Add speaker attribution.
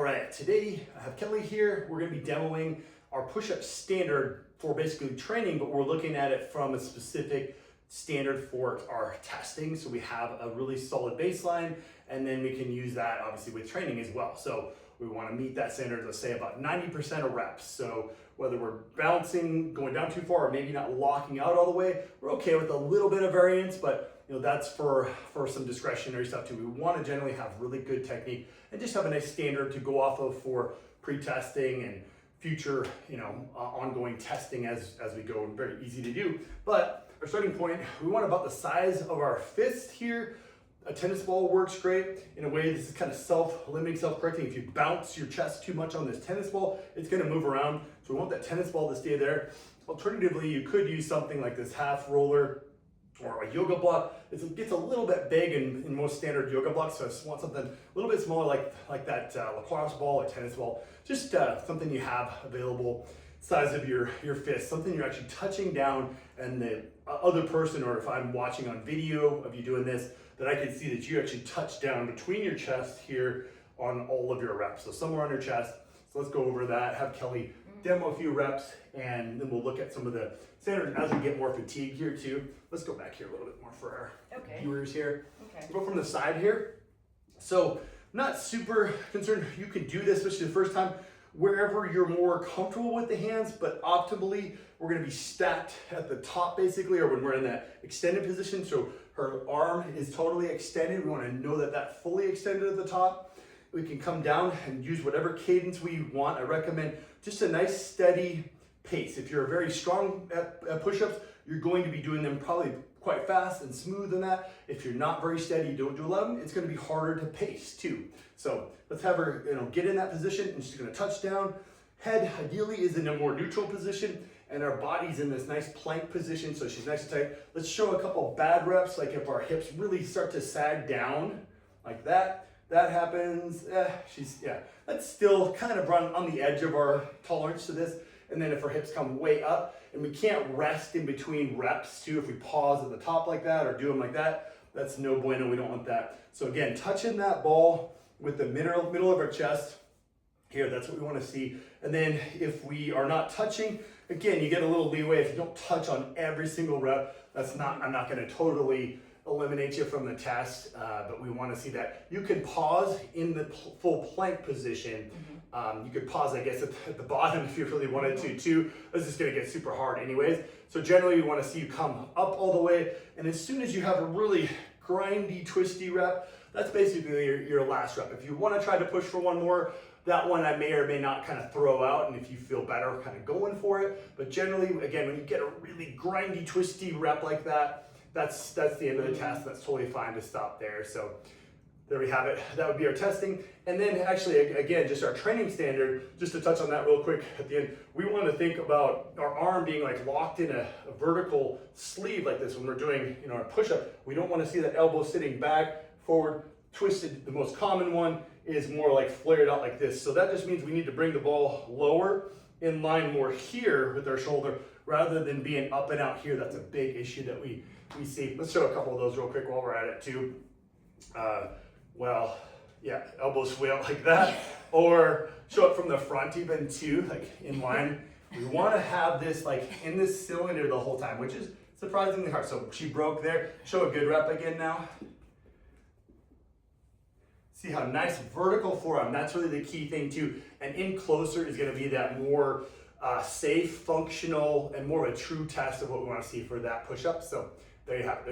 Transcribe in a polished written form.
Speaker 1: right, today I have Kelly here. We're going to be demoing our push-up standard for basically training, but we're looking at it from a specific standard for our testing. So we have a really solid baseline, and then we can use that obviously with training as well. So we want to meet that standard, let's say about 90% of reps. So whether we're bouncing, going down too far, or maybe not locking out all the way, we're okay with a little bit of variance, but that's for some discretionary stuff too. We want to generally have really good technique and just have a nice standard to go off of for pre-testing and future, ongoing testing as we go. Very easy to do. But our starting point, we want about the size of our fist here. A tennis ball works great. In a way, this is kind of self-limiting, self-correcting. If you bounce your chest too much on this tennis ball, it's going to move around. So we want that tennis ball to stay there. Alternatively, you could use something like this half roller or a yoga block. It gets a little bit big in most standard yoga blocks, so I just want something a little bit smaller like that lacrosse ball or tennis ball. Just something you have available, size of your fist, something you're actually touching down, and the other person, or if I'm watching on video of you doing this, that I can see that you actually touch down between your chest here on all of your reps. So somewhere on your chest. So let's go over that, have Kelly demo a few reps, and then we'll look at some of the standards as we get more fatigue here too. Let's go back here a little bit more for our viewers here.
Speaker 2: Okay.
Speaker 1: We'll go from the side here. So not super concerned. You can do this, especially the first time, wherever you're more comfortable with the hands, but optimally, we're gonna be stacked at the top basically, or when we're in that extended position. So her arm is totally extended. We wanna know that fully extended at the top. We can come down and use whatever cadence we want. I recommend just a nice steady pace. If you're very strong at push-ups, you're going to be doing them probably quite fast and smooth in that. If you're not very steady, you don't do a lot of them, it's gonna be harder to pace too. So let's have her get in that position, and she's gonna touch down. Head ideally is in a more neutral position, and our body's in this nice plank position, so she's nice and tight. Let's show a couple bad reps, like if our hips really start to sag down like that. That happens, let's still kind of run on the edge of our tolerance to this. And then if our hips come way up, and we can't rest in between reps too, if we pause at the top like that or do them like that, that's no bueno, we don't want that. So again, touching that ball with the middle of our chest here, that's what we want to see. And then if we are not touching, again, you get a little leeway. If you don't touch on every single rep, I'm not going to totally eliminate you from the test, but we want to see that. You can pause in the full plank position. You could pause, I guess, at the bottom if you really wanted to too. This is going to get super hard anyways. So generally, we want to see you come up all the way, and as soon as you have a really grindy, twisty rep, that's basically your last rep. If you want to try to push for one more, that one I may or may not kind of throw out, and if you feel better kind of going for it. But generally, again, when you get a really grindy, twisty rep like that, that's the end of the test. That's totally fine to stop there. So there we have it. That would be our testing. And then actually, again, just our training standard, just to touch on that real quick at the end, we want to think about our arm being like locked in a vertical sleeve like this when we're doing our push-up. We don't want to see that elbow sitting back, forward, twisted. The most common one is more like flared out like this. So that just means we need to bring the ball lower, in line more here with our shoulder, rather than being up and out here. That's a big issue that we see. Let's show a couple of those real quick while we're at it too. Elbows way out like that, or show it from the front even too, like in line. We want to have this like in this cylinder the whole time, which is surprisingly hard. So she broke there. Show a good rep again now. See how nice vertical forearm, that's really the key thing too. And in closer is going to be that more safe, functional, and more of a true test of what we want to see for that push-up. So there you have it.